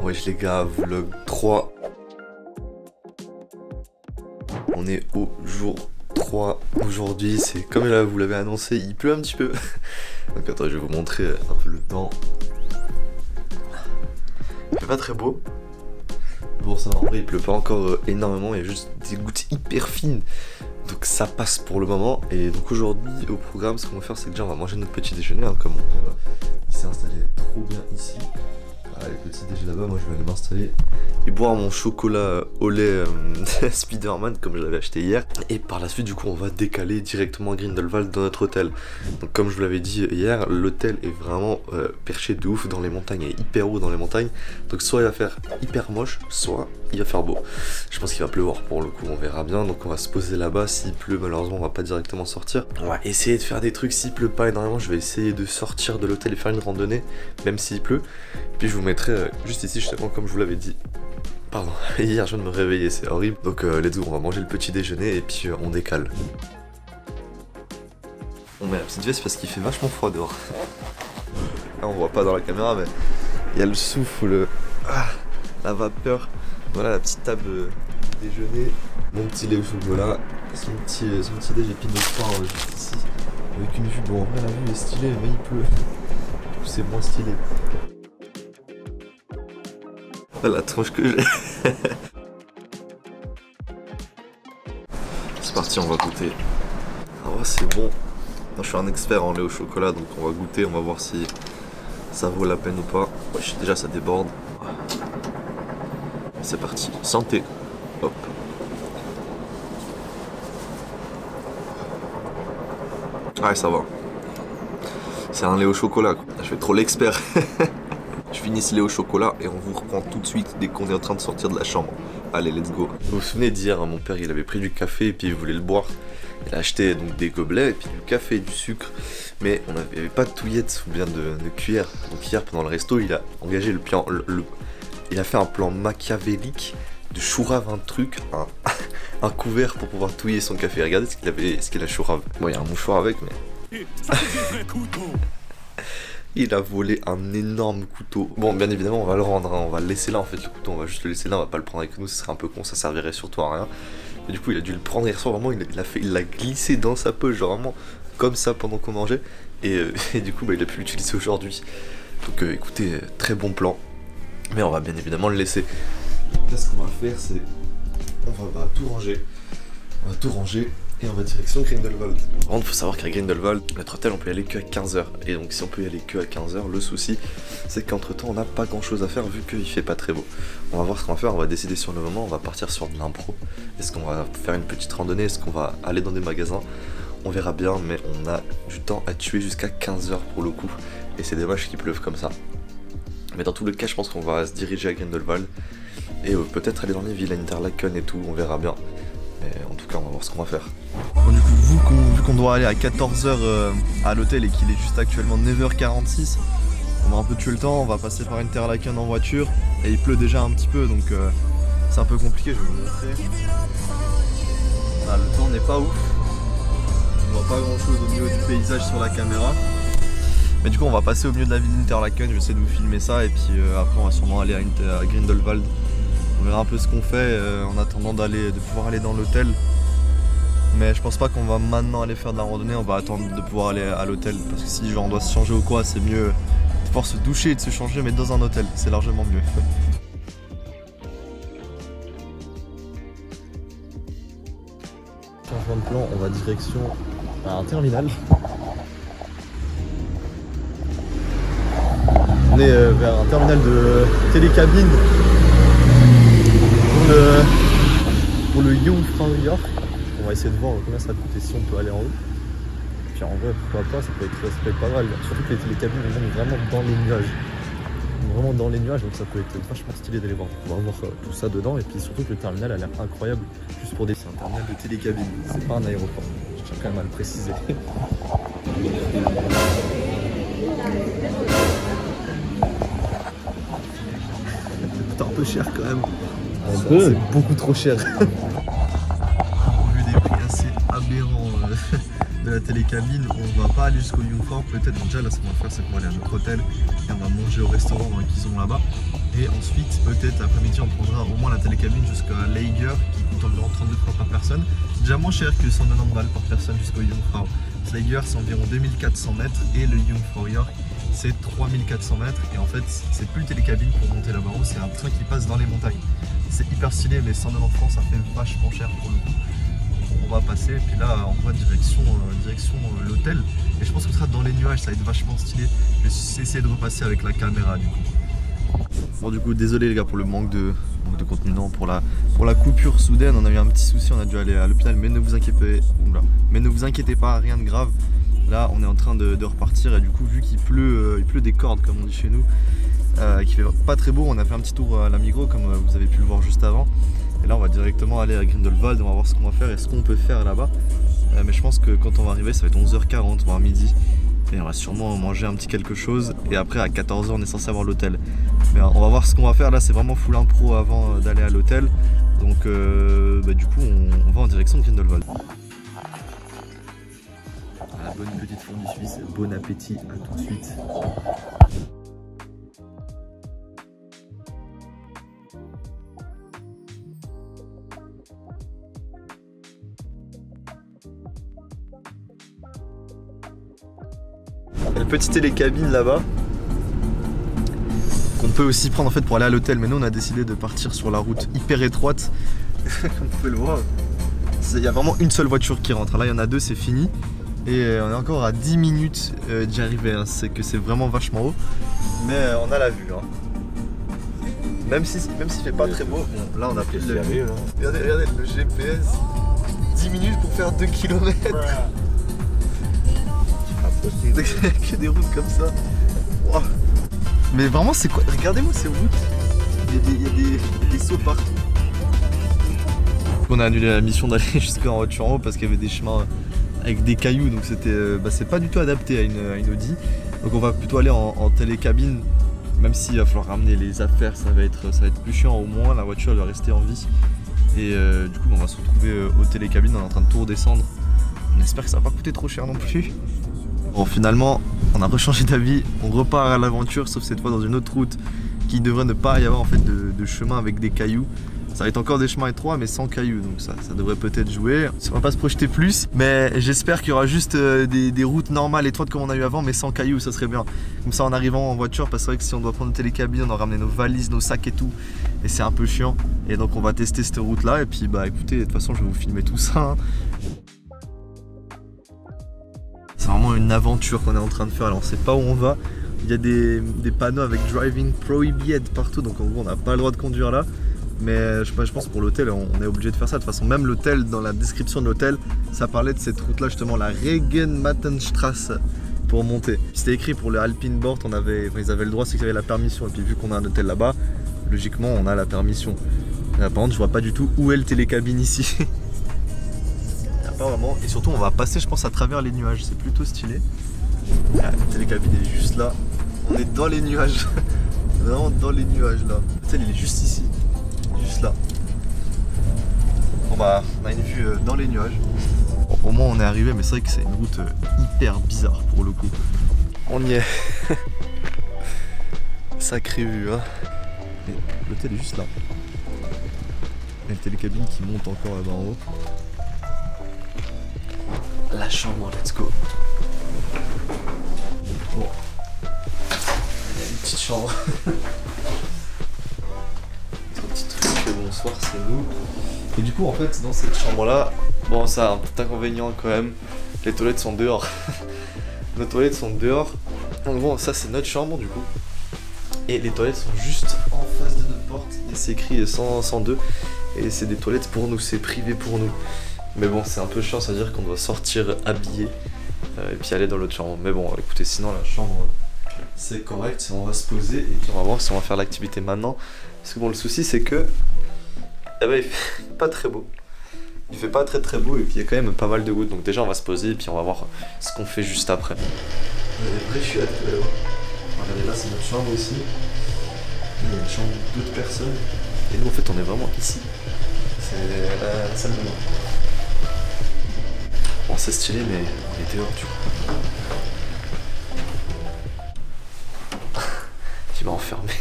Wesh les gars, vlog 3. On est au jour 3 aujourd'hui, c'est comme là vous l'avez annoncé, il pleut un petit peu. Donc attends, je vais vous montrer un peu le temps. Il fait pas très beau. Bon ça va, en vrai il pleut pas encore énormément, il y a juste des gouttes hyper fines. Donc ça passe pour le moment. Et donc aujourd'hui au programme, ce qu'on va faire, c'est que déjà on va manger notre petit déjeuner, hein, comme mon père il s'est installé trop bien ici. Voilà, le petit déjeuner là-bas, moi je vais aller m'installer et boire mon chocolat au lait Spider-Man comme je l'avais acheté hier. Et par la suite du coup on va décaler directement à Grindelwald dans notre hôtel. Donc comme je vous l'avais dit hier, l'hôtel est vraiment perché de ouf dans les montagnes, il est hyper haut dans les montagnes. Donc soit il va faire hyper moche, soit il va faire beau. Je pense qu'il va pleuvoir pour le coup, on verra bien. Donc on va se poser là-bas, s'il pleut malheureusement on va pas directement sortir. On va essayer de faire des trucs, s'il pleut pas énormément je vais essayer de sortir de l'hôtel et faire une randonnée, même s'il pleut. Puis je vous mettrai juste ici justement comme je vous l'avais dit. Pardon, hier je viens de me réveiller, c'est horrible. Donc let's go, on va manger le petit déjeuner et puis on décale. On met la petite veste parce qu'il fait vachement froid dehors. Là on voit pas dans la caméra mais il y a le souffle, la vapeur. Voilà la petite table déjeuner, mon petit lait au chocolat, son petit déj épine de pain juste ici. Avec une vue, bon en vrai la vue est stylée mais il pleut. Du coup c'est moins stylé. Oh, la tronche que j'ai. C'est parti, on va goûter. Ah ouais, c'est bon. Moi, je suis un expert en lait au chocolat, donc on va goûter, on va voir si ça vaut la peine ou pas. Ouais, déjà ça déborde. C'est parti, santé. Hop. Ouais, ça va. C'est un lait au chocolat, quoi. Je fais trop l'expert. Je finis ce lait au chocolat et on vous reprend tout de suite dès qu'on est en train de sortir de la chambre. Allez, let's go. Vous vous souvenez d'hier, mon père il avait pris du café et puis il voulait le boire. Il a acheté donc des gobelets et puis du café et du sucre. Mais on n'avait pas de touillettes ou bien de cuillère. Donc hier pendant le resto, il a engagé le plan. Il a fait un plan machiavélique de chourave un truc, un couvert pour pouvoir touiller son café. Regardez ce qu'il a chourave. Bon, il y a un mouchoir avec, mais. Il a volé un énorme couteau. Bon, bien évidemment, on va le rendre, hein. On va le laisser là en fait, le couteau. On va juste le laisser là, on va pas le prendre avec nous, ce serait un peu con, ça servirait surtout à rien. Et du coup, il a dû le prendre hier soir, vraiment, il l'a glissé dans sa poche, genre vraiment comme ça pendant qu'on mangeait. Et du coup, il a pu l'utiliser aujourd'hui. Donc écoutez, très bon plan. Mais on va bien évidemment le laisser. Là, ce qu'on va faire, c'est. On va tout ranger. On va tout ranger. Et on va direction Grindelwald. Par contre, il faut savoir qu'à Grindelwald, notre hôtel, on peut y aller que à 15h. Et donc, si on peut y aller que à 15h, le souci, c'est qu'entre temps, on n'a pas grand chose à faire vu qu'il fait pas très beau. On va voir ce qu'on va faire, on va décider sur le moment, on va partir sur de l'impro. Est-ce qu'on va faire une petite randonnée? Est-ce qu'on va aller dans des magasins? On verra bien, mais on a du temps à tuer jusqu'à 15h pour le coup. Et c'est dommage qu'il pleuve comme ça. Mais dans tous les cas, je pense qu'on va se diriger à Grindelwald. Et peut-être aller dans les villes, à Interlaken et tout, on verra bien. Mais en tout cas, on va voir ce qu'on va faire. Bon, du coup, vu qu'on doit aller à 14h à l'hôtel et qu'il est juste actuellement 9h46, on va un peu tuer le temps, on va passer par Interlaken en voiture et il pleut déjà un petit peu donc c'est un peu compliqué, je vais vous montrer. Ah, le temps n'est pas ouf, on voit pas grand chose au niveau du paysage sur la caméra. Mais du coup on va passer au milieu de la ville d'Interlaken, je vais essayer de vous filmer ça et puis après on va sûrement aller à Grindelwald. On verra un peu ce qu'on fait en attendant de pouvoir aller dans l'hôtel. Mais je pense pas qu'on va maintenant aller faire de la randonnée, on va attendre de pouvoir aller à l'hôtel. Parce que si genre on doit se changer ou quoi, c'est mieux de pouvoir se doucher et de se changer mais dans un hôtel, c'est largement mieux. Changement de plan, on va direction à un terminal. On est vers un terminal de télécabine pour le Jungfraujoch. On va essayer de voir combien ça va coûter si on peut aller en haut. Puis en vrai, pourquoi pas, ça peut être pas mal. Surtout que les cabines vont vraiment dans les nuages. Vraiment dans les nuages, donc ça peut être vachement stylé d'aller voir. On va voir tout ça dedans et puis surtout que le terminal a l'air incroyable. Juste pour des. C'est un terminal de télécabine, c'est pas un aéroport. Je tiens quand même à le préciser. C'est un peu cher quand même. C'est beaucoup trop cher. Au vu des prix assez aberrants de la télécabine, on va pas aller jusqu'au Jungfrau peut-être. Déjà là ce qu'on va faire c'est qu'on va aller à notre hôtel et on va manger au restaurant qu'ils ont là-bas. Et ensuite, peut-être l'après-midi, on prendra au moins la télécabine jusqu'à Lager qui coûte environ 32 francs par personne. C'est déjà moins cher que 190 balles par personne jusqu'au Jungfrau. Lager, c'est environ 2400 mètres et le Jungfrau York, c'est 3400 mètres. Et en fait, c'est plus une télécabine pour monter là-bas haut, c'est un train qui passe dans les montagnes. C'est hyper stylé, mais 190 francs, ça fait vachement cher pour le coup. On va passer, et puis là, on voit direction l'hôtel. Et je pense que ce sera dans les nuages, ça va être vachement stylé. Je vais essayer de repasser avec la caméra du coup. Bon du coup désolé les gars pour le manque de contenu, non, pour la coupure soudaine, on a eu un petit souci, on a dû aller à l'hôpital, mais ne vous inquiétez pas, rien de grave. Là on est en train de repartir et du coup vu qu'il pleut des cordes comme on dit chez nous, qu'il fait pas très beau, on a fait un petit tour à la Migros comme vous avez pu le voir juste avant. Et là on va directement aller à Grindelwald, on va voir ce qu'on va faire et ce qu'on peut faire là-bas. Mais je pense que quand on va arriver ça va être 11h40 voire midi. Et on va sûrement manger un petit quelque chose et après à 14h on est censé avoir l'hôtel. Mais on va voir ce qu'on va faire là, c'est vraiment full impro avant d'aller à l'hôtel. Donc du coup on va en direction de Grindelwald. La bonne petite fondue suisse, bon appétit, à tout de suite. Il y a une petite télécabine là-bas qu'on peut aussi prendre en fait pour aller à l'hôtel, mais nous on a décidé de partir sur la route hyper étroite. Comme vous pouvez le voir, il y a vraiment une seule voiture qui rentre. Là il y en a deux, c'est fini. Et on est encore à 10 minutes d'y arriver, hein. C'est que c'est vraiment vachement haut. Mais on a la vue. Hein. Même s'il fait pas très beau, bon, là on a pris le... Regardez le GPS. 10 minutes pour faire 2 km. Que des routes comme ça. Wow. Mais vraiment c'est quoi? Regardez-moi ces routes. Il y a des sauts partout. On a annulé la mission d'aller jusqu'en voiture en haut parce qu'il y avait des chemins avec des cailloux, donc c'était c'est pas du tout adapté à une Audi. Donc on va plutôt aller en télécabine, même s'il va falloir ramener les affaires, ça va être plus chiant. Au moins la voiture elle va rester en vie. Et du coup on va se retrouver aux télécabines, on est en train de tout redescendre. On espère que ça va pas coûter trop cher non plus. Bon finalement on a rechangé d'avis, on repart à l'aventure, sauf cette fois dans une autre route qui devrait ne pas y avoir en fait de chemin avec des cailloux. Ça va être encore des chemins étroits mais sans cailloux, donc ça devrait peut-être jouer. On va pas se projeter plus, mais j'espère qu'il y aura juste des routes normales étroites comme on a eu avant mais sans cailloux, ça serait bien. Comme ça en arrivant en voiture, parce que c'est vrai que si on doit prendre une télécabine, on doit ramener nos valises, nos sacs et tout, et c'est un peu chiant. Et donc on va tester cette route là, et puis bah écoutez, de toute façon je vais vous filmer tout ça. Hein. C'est vraiment une aventure qu'on est en train de faire, alors on sait pas où on va. Il y a des panneaux avec driving prohibited partout, donc en gros on n'a pas le droit de conduire là. Mais je pense pour l'hôtel on est obligé de faire ça. De toute façon même l'hôtel, dans la description de l'hôtel, ça parlait de cette route là justement, la Regenmattenstrasse pour monter. C'était écrit pour le Alpinbord, ils avaient le droit, c'est qu'ils avaient la permission. Et puis vu qu'on a un hôtel là-bas, logiquement on a la permission. Par contre je vois pas du tout où est le télécabine ici. Pas vraiment. Et surtout on va passer je pense à travers les nuages, c'est plutôt stylé. La télécabine elle est juste là. On est dans les nuages. Vraiment dans les nuages là. L'hôtel il est juste ici. Juste là. Bon bah on a une vue dans les nuages. Bon, au moins on est arrivé, mais c'est vrai que c'est une route hyper bizarre pour le coup. On y est. Sacrée vue hein. L'hôtel est juste là. Il y a une télécabine qui monte encore là-bas en haut. La chambre, let's go. Bon. Il y a une petite chambre. Petit truc, bonsoir, c'est nous. Et du coup, en fait, dans cette chambre-là, bon, ça a un petit inconvénient quand même. Les toilettes sont dehors. Nos toilettes sont dehors. En gros, ça, c'est notre chambre, du coup. Et les toilettes sont juste en face de notre porte. Et c'est écrit 102. Et c'est des toilettes pour nous, c'est privé pour nous. Mais bon, c'est un peu chiant, ça veut dire qu'on doit sortir habillé et puis aller dans l'autre chambre. Mais bon, écoutez, sinon la chambre c'est correct, on va se poser et puis on va voir si on va faire l'activité maintenant. Parce que bon, le souci c'est que il fait pas très beau. Il fait pas très beau et puis il y a quand même pas mal de gouttes. Donc déjà on va se poser et puis on va voir ce qu'on fait juste après. Il y a des vraies chiottes là. Regardez là, c'est notre chambre aussi. Il y a une chambre d'autres personnes. Et nous en fait on est vraiment ici. C'est la salle de bain. Bon c'est stylé mais on est dehors du coup. Tu m'as enfermé.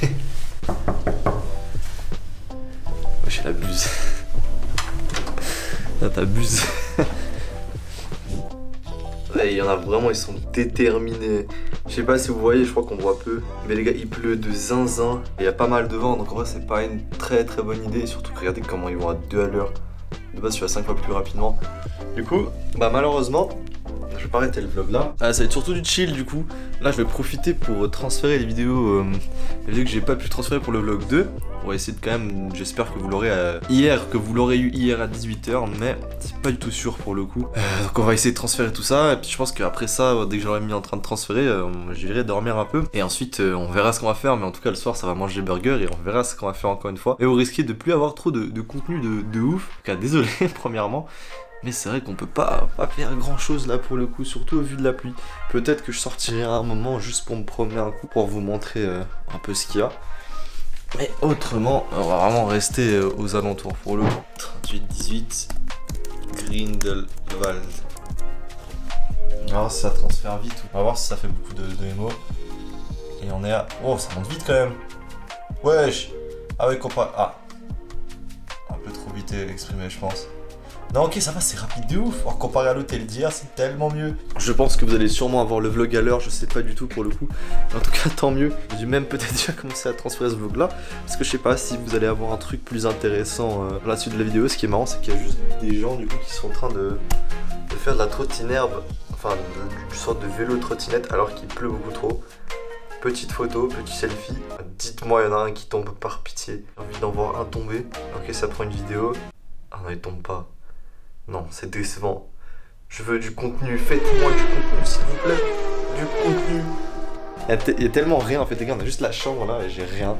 T'abuses. Là, t'abuses. Il y en a vraiment, ils sont déterminés. Je sais pas si vous voyez, je crois qu'on voit peu. Mais les gars, il pleut de zinzin. Et il y a pas mal de vent, donc en vrai, c'est pas une très bonne idée. Et surtout, regardez comment ils vont à 2 à l'heure. De base, je suis à 5 fois plus rapidement. Du coup, bah malheureusement, je vais pas arrêter le vlog là. Ça va être surtout du chill du coup. Là, je vais profiter pour transférer les vidéos que j'ai pas pu transférer pour le vlog 2. On va essayer de quand même, j'espère que vous l'aurez eu hier à 18 h, mais c'est pas du tout sûr pour le coup. Donc on va essayer de transférer tout ça, et puis je pense qu'après ça, dès que j'aurai mis en train de transférer, j'irai dormir un peu. Et ensuite, on verra ce qu'on va faire, mais en tout cas le soir, ça va manger des burgers, et on verra ce qu'on va faire encore une fois. Et vous risquez de plus avoir trop de contenu de ouf. En tout cas, désolé, premièrement. Mais c'est vrai qu'on peut pas faire grand chose là pour le coup, surtout au vu de la pluie. Peut-être que je sortirai à un moment juste pour me promener un coup, pour vous montrer un peu ce qu'il y a. Mais autrement, on va vraiment rester aux alentours pour le coup. 38-18, Grindelwald. On va voir si ça transfère vite, on va voir si ça fait beaucoup de MO. Et on est à... Oh, ça monte vite quand même. Wesh. Ah ouais, comparé... Ah. Un peu trop vite exprimé, je pense. Non, ok, ça va, c'est rapide de ouf. Alors, comparé à l'hôtel d'hier, c'est tellement mieux. Je pense que vous allez sûrement avoir le vlog à l'heure, je sais pas du tout pour le coup. En tout cas, tant mieux. J'ai même peut-être déjà commencé à transférer ce vlog là. Parce que je sais pas si vous allez avoir un truc plus intéressant à la suite de la vidéo. Ce qui est marrant, c'est qu'il y a juste des gens du coup qui sont en train de faire de la trottinette, enfin, du sorte de vélo trottinette alors qu'il pleut beaucoup trop. Petite photo, petit selfie. Dites-moi, il y en a un qui tombe par pitié. J'ai envie d'en voir un tomber. Ok, ça prend une vidéo. Ah non, il tombe pas. Non, c'est décevant. Je veux du contenu. Faites-moi du contenu, s'il vous plaît. Du contenu. Il y a tellement rien en fait, les gars. On a juste la chambre là et j'ai rien.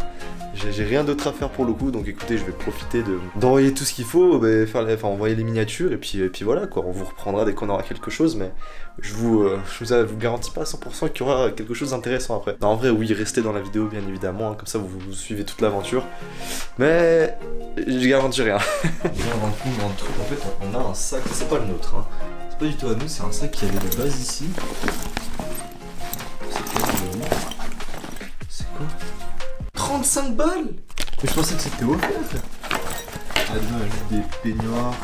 J'ai rien d'autre à faire pour le coup. Donc écoutez, je vais profiter d'envoyer tout ce qu'il faut. Envoyer les miniatures. Et puis voilà quoi. On vous reprendra dès qu'on aura quelque chose. Mais je vous garantis pas à 100% qu'il y aura quelque chose d'intéressant après. Non, en vrai, oui, restez dans la vidéo bien évidemment. Hein, comme ça, vous suivez toute l'aventure. Mais je garantis rien. Avant de prendre un truc, en fait, on a un sac. C'est pas le nôtre. Hein. C'est pas du tout à nous. C'est un sac qui avait de base ici. C'est quoi 35 balles. Mais je pensais que c'était offert. Ah, dedans, il y a juste des peignoirs.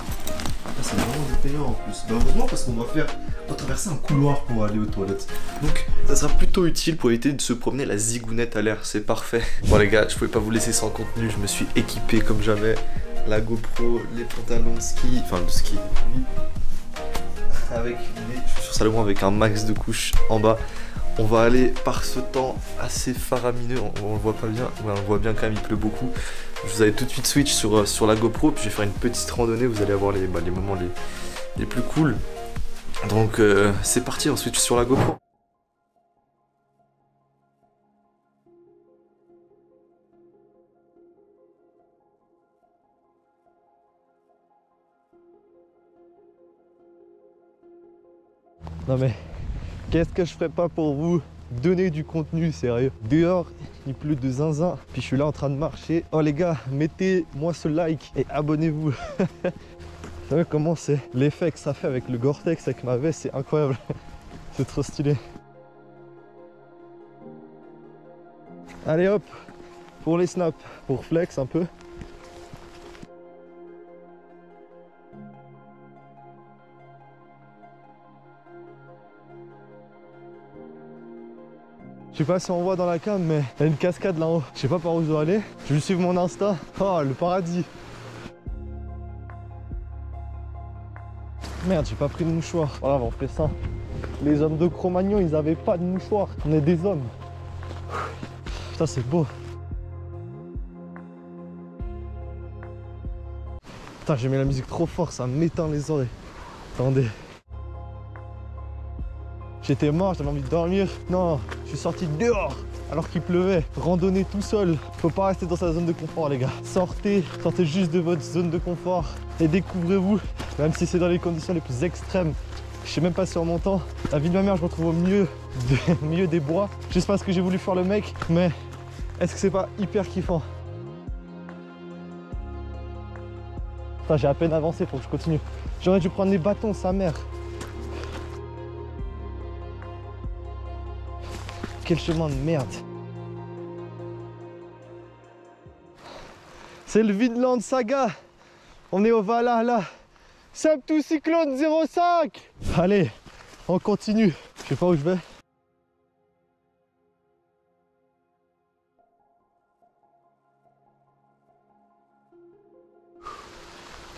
Ah, c'est vraiment des peignoirs en plus. Bah, heureusement, parce qu'on doit traverser un couloir pour aller aux toilettes. Donc, ça sera plutôt utile pour éviter de se promener la zigounette à l'air. C'est parfait. Bon, les gars, je pouvais pas vous laisser sans contenu. Je me suis équipé comme jamais. La GoPro, les pantalons de ski. Enfin, de ski. Avec les chaussures Salomon avec un max de couches en bas. On va aller par ce temps assez faramineux, on le voit pas bien, ouais, on le voit bien quand même, il pleut beaucoup. Je vous avais tout de suite switch sur la GoPro, puis je vais faire une petite randonnée, vous allez avoir les moments les plus cool. Donc c'est parti, on switch sur la GoPro. Non mais... Qu'est-ce que je ferais pas pour vous donner du contenu, sérieux. Dehors, il pleut de zinzin. Puis je suis là en train de marcher. Oh les gars, mettez-moi ce like et abonnez-vous. Vous savez comment c'est? L'effet que ça fait avec le Gore-Tex, avec ma veste, c'est incroyable. C'est trop stylé. Allez hop, pour les snaps, pour flex un peu. Je sais pas si on voit dans la cam, mais il y a une cascade là-haut. Je sais pas par où je dois aller. Je vais suivre mon Insta. Oh, le paradis. Merde, j'ai pas pris de mouchoir. Voilà, on fait ça. Les hommes de Cro-Magnon, ils avaient pas de mouchoir. On est des hommes. Putain, c'est beau. Putain, j'ai mis la musique trop fort, ça m'éteint les oreilles. Attendez. J'étais mort, j'avais envie de dormir. Non, je suis sorti dehors alors qu'il pleuvait. Randonnée tout seul. Faut pas rester dans sa zone de confort, les gars. Sortez juste de votre zone de confort et découvrez-vous. Même si c'est dans les conditions les plus extrêmes. Je sais même pas si en montant. La vie de ma mère, je me retrouve au milieu des bois. Je sais pas ce que j'ai voulu faire le mec, mais est-ce que c'est pas hyper kiffant? Putain, j'ai à peine avancé, faut que je continue. J'aurais dû prendre les bâtons, sa mère. Quel chemin de merde. C'est le Vinland Saga. On est au Valhalla. Septus Cyclone 05. Allez, on continue. Je sais pas où je vais.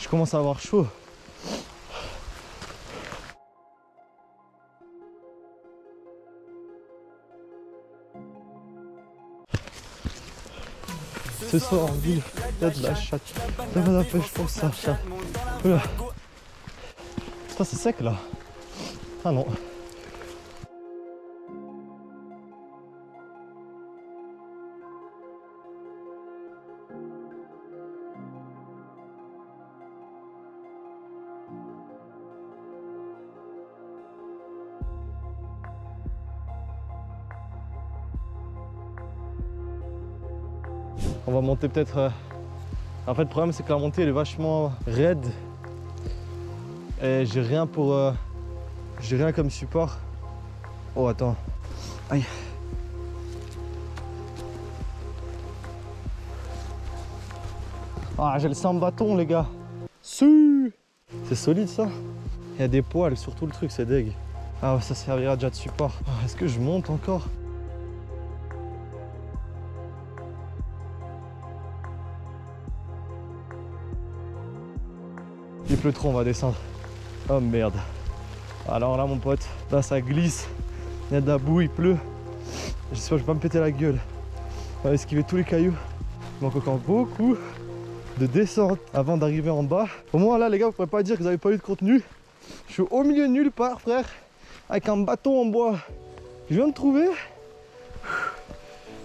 Je commence à avoir chaud. Ce soir en ville, il y a de la chatte. Il y a de la pêche pour ça, chat. Oula. Putain, c'est sec là. Ah non. On va monter peut-être... En fait le problème c'est que la montée elle est vachement raide. Et j'ai rien pour... J'ai rien comme support. Oh attends. Aïe. Ah j'ai le 100 bâton les gars. C'est solide ça. Il y a des poils sur tout le truc, c'est deg. Ah ouais, ça servira déjà de support. Ah, est-ce que je monte encore? Il pleut trop, on va descendre. Oh merde. Alors là mon pote, là ça glisse. Il y a de la boue, il pleut. J'espère que je vais pas me péter la gueule. On va esquiver tous les cailloux. Il manque encore beaucoup de descente avant d'arriver en bas. Au moins là les gars, vous pourrez pas dire que vous n'avez pas eu de contenu. Je suis au milieu de nulle part frère, avec un bâton en bois. Je viens de trouver.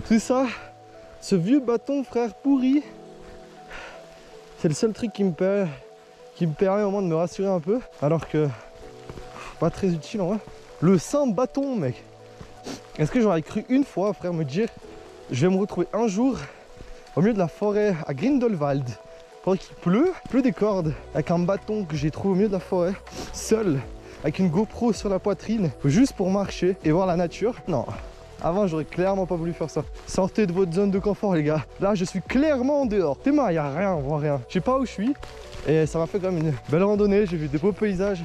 C'est ça. Ce vieux bâton frère pourri. C'est le seul truc qui me permet au moins de me rassurer un peu, alors que pas très utile en vrai. Le saint bâton mec. Est-ce que j'aurais cru une fois frère me dire je vais me retrouver un jour au milieu de la forêt à Grindelwald pendant qu'il pleut des cordes avec un bâton que j'ai trouvé au milieu de la forêt seul avec une GoPro sur la poitrine juste pour marcher et voir la nature? Non. Avant j'aurais clairement pas voulu faire ça. Sortez de votre zone de confort les gars. Là je suis clairement en dehors. T'es mal, il n'y a rien, on voit rien. Je sais pas où je suis. Et ça m'a fait quand même une belle randonnée, j'ai vu des beaux paysages.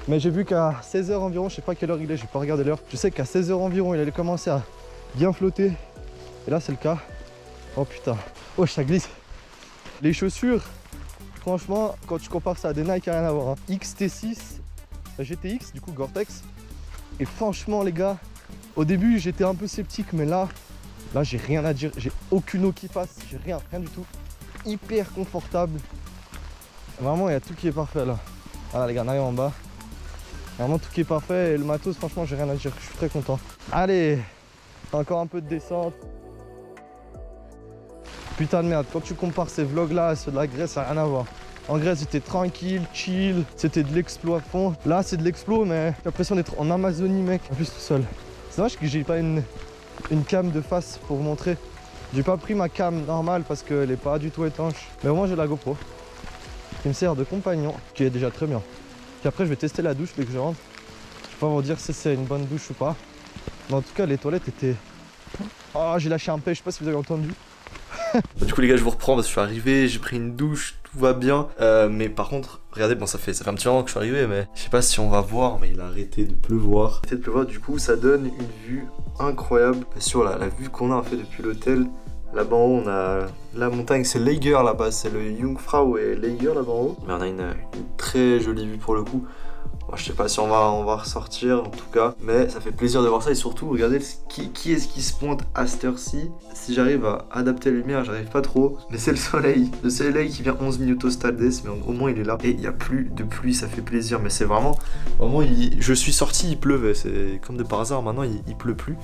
Mais j'ai vu qu'à 16h environ, je sais pas quelle heure il est, j'ai pas regardé l'heure. Je sais qu'à 16h environ, il allait commencer à bien flotter. Et là c'est le cas. Oh putain. Oh ça glisse. Les chaussures, franchement, quand tu compares ça à des Nike, il n'y a rien à voir. Hein. XT6, GTX, du coup Gore-Tex. Et franchement les gars, au début j'étais un peu sceptique, mais là j'ai rien à dire. J'ai aucune eau qui passe, j'ai rien du tout. Hyper confortable. Vraiment, il y a tout qui est parfait là. Voilà les gars, on arrive en bas. Vraiment tout qui est parfait et le matos, franchement, j'ai rien à dire. Je suis très content. Allez, encore un peu de descente. Putain de merde, quand tu compares ces vlogs là à ceux de la Grèce, ça n'a rien à voir. En Grèce, c'était tranquille, chill, c'était de l'explo à fond. Là, c'est de l'explo, mais j'ai l'impression d'être en Amazonie, mec. En plus, tout seul. C'est dommage que j'ai pas une cam de face pour vous montrer. J'ai pas pris ma cam normale parce qu'elle est pas du tout étanche. Mais au moins, j'ai la GoPro qui me sert de compagnon, qui est déjà très bien. Puis après je vais tester la douche dès que je rentre. Je vais pas vous dire si c'est une bonne douche ou pas. Mais en tout cas les toilettes étaient... Oh j'ai lâché un pêche, je sais pas si vous avez entendu. Du coup les gars je vous reprends parce que je suis arrivé, j'ai pris une douche, tout va bien. Mais par contre, regardez, bon ça fait un petit moment que je suis arrivé, mais je sais pas si on va voir, mais il a arrêté de pleuvoir. Du coup ça donne une vue incroyable sur la vue qu'on a en fait depuis l'hôtel. Là-bas en haut, on a la montagne, c'est Lager là-bas, c'est le Jungfrau et Lager là-bas en haut. Mais on a une très jolie vue pour le coup. Bon, je sais pas si on va ressortir en tout cas, mais ça fait plaisir de voir ça et surtout, regardez qui est-ce qui se pointe à cette heure-ci. Si j'arrive à adapter la lumière, j'arrive pas trop, mais c'est le soleil qui vient 11 minutes au stade, mais au moins il est là. Et il n'y a plus de pluie, ça fait plaisir, mais c'est vraiment, je suis sorti, il pleuvait, c'est comme de par hasard, maintenant il pleut plus.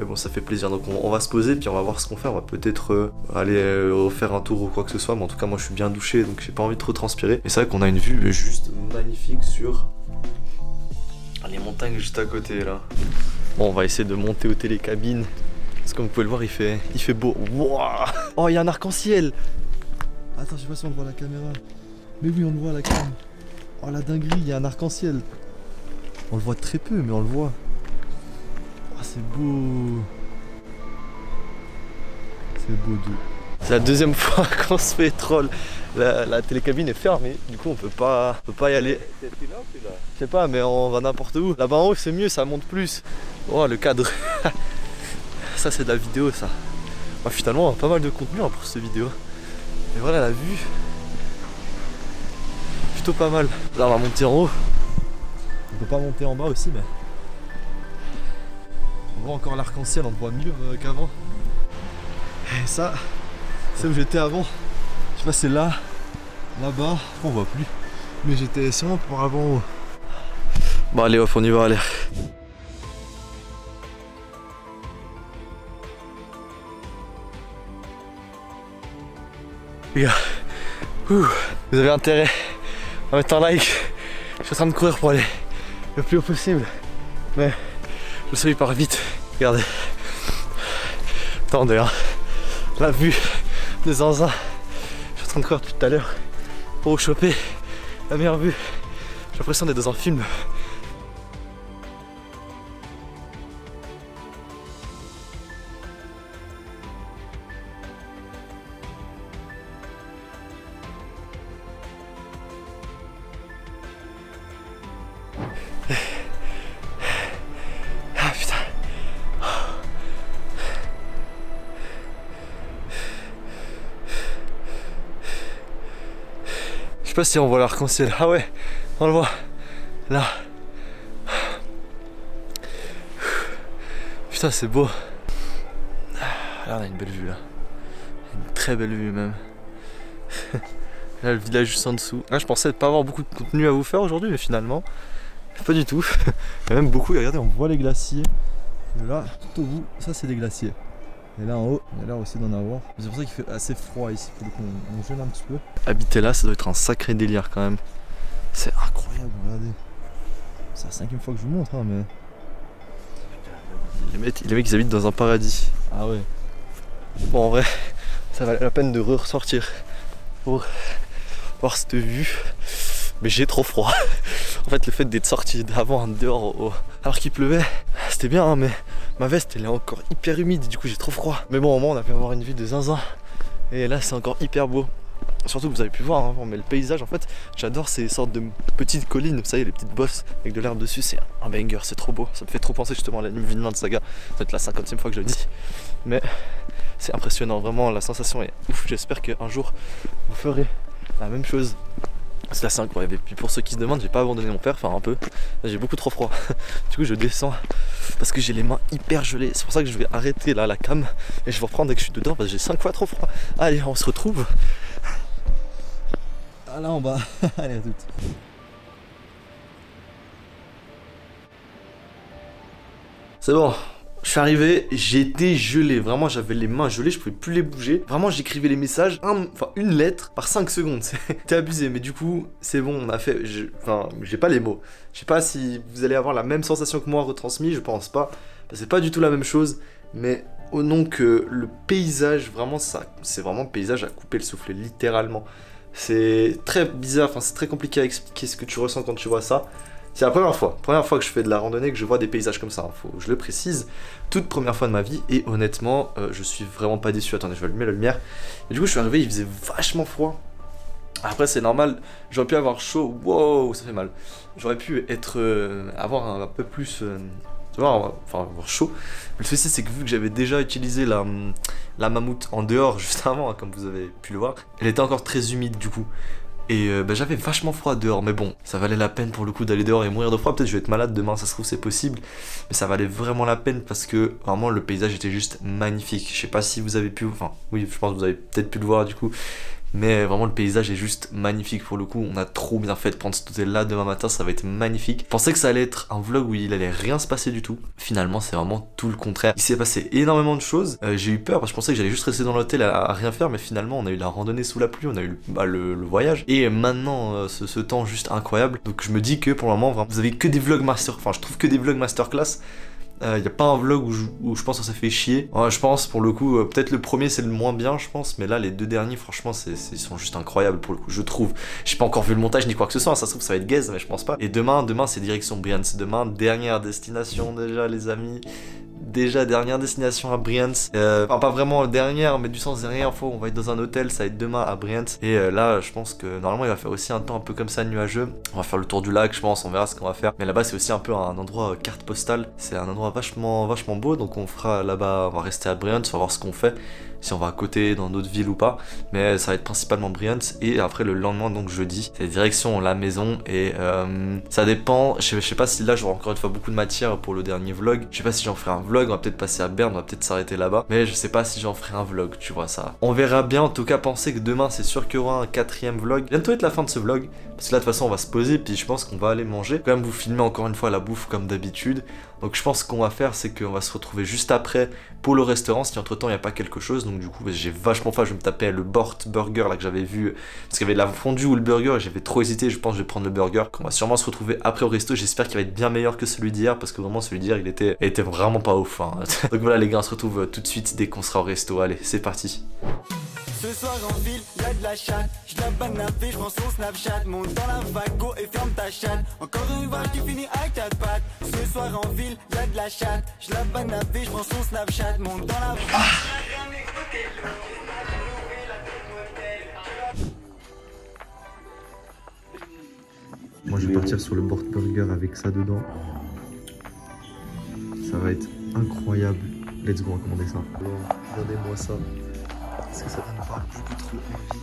Mais bon, ça fait plaisir, donc on va se poser, puis on va voir ce qu'on fait, on va peut-être aller faire un tour ou quoi que ce soit, mais en tout cas moi je suis bien douché, donc j'ai pas envie de trop transpirer. Et c'est vrai qu'on a une vue juste magnifique sur les montagnes juste à côté là. Bon, on va essayer de monter aux télécabines. Parce que comme vous pouvez le voir, il fait beau. Wow. Oh, il y a un arc-en-ciel. Attends, je sais pas si on le voit à la caméra. Mais oui, on le voit à la caméra. Oh la dinguerie, il y a un arc-en-ciel. On le voit très peu, mais on le voit. Oh, c'est beau. C'est beau de... C'est la deuxième fois qu'on se fait troll. La télécabine est fermée, du coup on peut pas y aller. Je sais pas, mais on va n'importe où. Là-bas en haut c'est mieux, ça monte plus. Oh le cadre. Ça c'est de la vidéo ça. Bah, finalement on a pas mal de contenu hein, pour cette vidéo. Et voilà la vue. Plutôt pas mal. Là on va monter en haut. On peut pas monter en bas aussi mais. On voit encore l'arc-en-ciel, on le voit mieux qu'avant. Et ça, c'est où j'étais avant. Je sais pas, c'est là, là-bas, on voit plus. Mais j'étais sûrement par avant haut. Bon allez off, on y va, allez. Les gars, vous avez intérêt à mettre un like. Je suis en train de courir pour aller le plus haut possible. Mais le soleil part vite. Regardez. Attendez hein. La vue de Zinzin. Je suis en train de courir tout à l'heure pour choper la meilleure vue. J'ai l'impression d'être dans un film. Ah putain. Je sais pas si on voit l'arc-en-ciel. Ah ouais, on le voit. Là. Putain, c'est beau. Là, on a une belle vue là. Une très belle vue même. Là, le village juste en dessous. Là, je pensais pas avoir beaucoup de contenu à vous faire aujourd'hui, mais finalement, pas du tout. Il y a même beaucoup. Et regardez, on voit les glaciers. Et là, tout au bout, ça c'est des glaciers. Et là en haut, il y a l'air aussi d'en avoir. C'est pour ça qu'il fait assez froid ici, pour le coup on gèle un petit peu. Habiter là, ça doit être un sacré délire quand même. C'est incroyable, regardez. C'est la 5e fois que je vous montre, hein, mais... Les mecs ils habitent dans un paradis. Ah ouais. Bon en vrai, ça valait la peine de ressortir pour voir cette vue. Mais j'ai trop froid. En fait le fait d'être sorti d'avant dehors alors qu'il pleuvait, c'était bien hein, mais ma veste elle est encore hyper humide, du coup j'ai trop froid. Mais bon au moins on a pu avoir une vue de Zinzin. Et là c'est encore hyper beau. Surtout que vous avez pu voir, hein, mais le paysage en fait, j'adore ces sortes de petites collines, vous savez les petites bosses avec de l'herbe dessus, c'est un banger, c'est trop beau. Ça me fait trop penser justement à l'anime Vinland Saga. Ça va être la 50e fois que je le dis. Mais c'est impressionnant, vraiment la sensation est ouf. J'espère qu'un jour vous ferez la même chose. C'est là c'est incroyable. Et puis pour ceux qui se demandent, j'ai pas abandonné mon père, enfin un peu. J'ai beaucoup trop froid. Du coup je descends parce que j'ai les mains hyper gelées. C'est pour ça que je vais arrêter là la cam et je vais reprendre dès que je suis dedans parce que j'ai 5 fois trop froid. Allez, on se retrouve. Ah là en bas. Allez à toutes. C'est bon. Je suis arrivé, j'étais gelé, vraiment j'avais les mains gelées, je pouvais plus les bouger. Vraiment j'écrivais les messages, une lettre par 5 secondes, c'était abusé. Mais du coup, c'est bon, on a fait, j'ai pas les mots. Je sais pas si vous allez avoir la même sensation que moi retransmis, je pense pas. C'est pas du tout la même chose, mais au nom que le paysage, vraiment ça, c'est vraiment le paysage à couper le souffle, littéralement. C'est très bizarre, enfin c'est très compliqué à expliquer ce que tu ressens quand tu vois ça. C'est la première fois que je fais de la randonnée, que je vois des paysages comme ça, hein. Faut que je le précise. Toute première fois de ma vie, et honnêtement, je suis vraiment pas déçu. Attendez, je vais allumer la lumière. Et du coup, je suis arrivé, il faisait vachement froid. Après, c'est normal, j'aurais pu avoir chaud, wow, ça fait mal. J'aurais pu avoir un peu plus, tu vois, enfin avoir chaud. Mais le souci, c'est que vu que j'avais déjà utilisé la mammouth en dehors juste avant, hein, comme vous avez pu le voir, elle était encore très humide du coup. Et j'avais vachement froid dehors, mais bon, ça valait la peine pour le coup d'aller dehors et mourir de froid. Peut-être je vais être malade demain, ça se trouve c'est possible. Mais ça valait vraiment la peine parce que vraiment le paysage était juste magnifique. Je sais pas si vous avez pu, enfin oui je pense que vous avez peut-être pu le voir du coup. Mais vraiment le paysage est juste magnifique pour le coup. On a trop bien fait de prendre cet hôtel là. Demain matin ça va être magnifique. Je pensais que ça allait être un vlog où il allait rien se passer du tout. Finalement c'est vraiment tout le contraire. Il s'est passé énormément de choses. J'ai eu peur parce que je pensais que j'allais juste rester dans l'hôtel à rien faire. Mais finalement on a eu la randonnée sous la pluie. On a eu le voyage. Et maintenant ce temps juste incroyable. Donc je me dis que pour le moment vraiment, vous avez que des vlogs master. Enfin je trouve que des vlogs masterclass. Y a pas un vlog où je pense que ça fait chier. Ouais, je pense pour le coup, peut-être le premier c'est le moins bien je pense, mais là les deux derniers franchement ils sont juste incroyables pour le coup, je trouve. J'ai pas encore vu le montage ni quoi que ce soit, ça se trouve ça va être gaze mais je pense pas. Et demain c'est direction Brianz, demain dernière destination déjà les amis. déjà dernière destination à Brianz. Enfin pas vraiment dernière, mais du sens dernière fois on va être dans un hôtel, ça va être demain à Brianz. Et là je pense que normalement il va faire aussi un temps un peu comme ça nuageux. On va faire le tour du lac je pense, on verra ce qu'on va faire. Mais là-bas c'est aussi un peu un endroit carte postale. C'est un endroit vachement beau, donc on fera là-bas, on va rester à Brianz, on va voir ce qu'on fait. Si on va à côté dans d'autres villes ou pas, mais ça va être principalement Brianz. Et après le lendemain, donc jeudi, c'est direction la maison. Et ça dépend, je sais pas si là j'aurai encore une fois beaucoup de matière pour le dernier vlog. Je sais pas si j'en ferai un vlog, on va peut-être passer à Berne, on va peut-être s'arrêter là-bas, mais je sais pas si j'en ferai un vlog, tu vois ça. On verra bien, en tout cas pensez que demain c'est sûr qu'il y aura un 4ème vlog. Bientôt être la fin de ce vlog, parce que là de toute façon on va se poser, puis je pense qu'on va aller manger. Quand même vous filmer encore une fois la bouffe comme d'habitude. Donc je pense qu'on va faire, c'est qu'on va se retrouver juste après pour le restaurant, si entre temps il n'y a pas quelque chose. Donc du coup j'ai vachement faim, je vais me taper le Bort Burger là que j'avais vu, parce qu'il y avait la fondue ou le burger, et j'avais trop hésité, je pense que je vais prendre le burger. On va sûrement se retrouver après au resto, j'espère qu'il va être bien meilleur que celui d'hier, parce que vraiment celui d'hier il était vraiment pas ouf hein. Donc voilà les gars, on se retrouve tout de suite dès qu'on sera au resto, allez c'est parti. Ce soir en ville, y'a de la chatte. J'la banafé, j'prends son Snapchat. Monte dans la vago et ferme ta chatte. Encore une vache qui finit à 4 pattes. Ce soir en ville, y'a de la chatte. J'la banafé, j'prends son Snapchat. Monte dans la vago. Moi je vais partir sur le Bort Burger avec ça dedans. Ça va être incroyable. Let's go, on va commander ça. Alors, regardez-moi ça. Parce que ça donne pas beaucoup trop envie.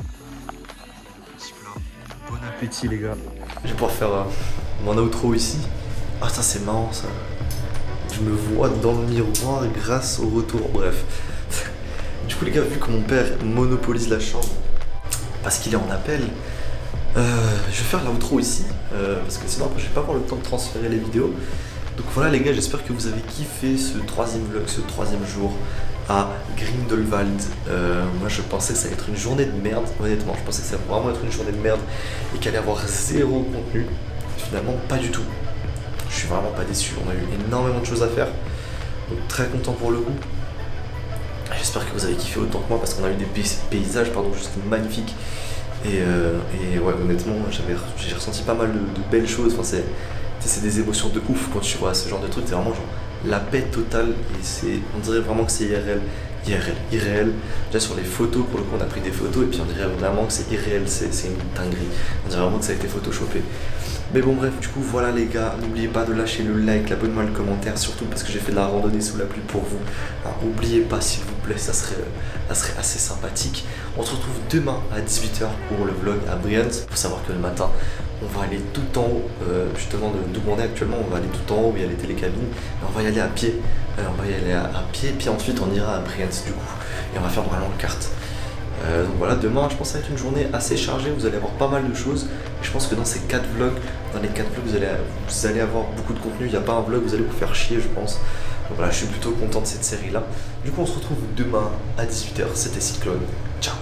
Le petit plat. Bon appétit les gars. Je vais pouvoir faire mon outro ici. Ah ça c'est marrant ça. Je me vois dans le miroir grâce au retour, bref. Du coup les gars, vu que mon père monopolise la chambre parce qu'il est en appel, je vais faire l'outro ici, parce que sinon après je vais pas avoir le temps de transférer les vidéos. Donc voilà les gars, j'espère que vous avez kiffé ce 3ème vlog, ce 3ème jour à Grindelwald. Moi je pensais que ça allait être une journée de merde, honnêtement, je pensais que ça allait vraiment être une journée de merde et qu'il allait y avoir 0 contenu. Finalement pas du tout. Je suis vraiment pas déçu, on a eu énormément de choses à faire, donc très content pour le coup. J'espère que vous avez kiffé autant que moi parce qu'on a eu des paysages juste magnifiques. Et ouais, honnêtement, j'ai ressenti pas mal de belles choses. Enfin, c'est des émotions de ouf quand tu vois ce genre de truc. C'est vraiment genre la paix totale. Et on dirait vraiment que c'est irréel. Déjà sur les photos, pour le coup, on a pris des photos et puis on dirait vraiment que c'est irréel. C'est une dinguerie. On dirait vraiment que ça a été photoshopé. Mais bon bref, du coup voilà les gars, n'oubliez pas de lâcher le like, l'abonnement et le commentaire, surtout parce que j'ai fait de la randonnée sous la pluie pour vous. Alors n'oubliez pas s'il vous plaît, ça serait assez sympathique. On se retrouve demain à 18 h pour le vlog à Brianz. Faut savoir que le matin, on va aller tout en haut, justement d'où on est actuellement, on va aller tout en haut où il y a les télécabines. Et on va y aller à pied, puis ensuite on ira à Brianz du coup. Et on va faire vraiment le kart. Donc voilà, demain je pense que ça va être une journée assez chargée, vous allez avoir pas mal de choses. Et je pense que dans les 4 vlogs, vous allez avoir beaucoup de contenu. Il n'y a pas un vlog, vous allez vous faire chier je pense. Donc voilà, je suis plutôt content de cette série là. Du coup on se retrouve demain à 18 h, c'était Cyclone, ciao.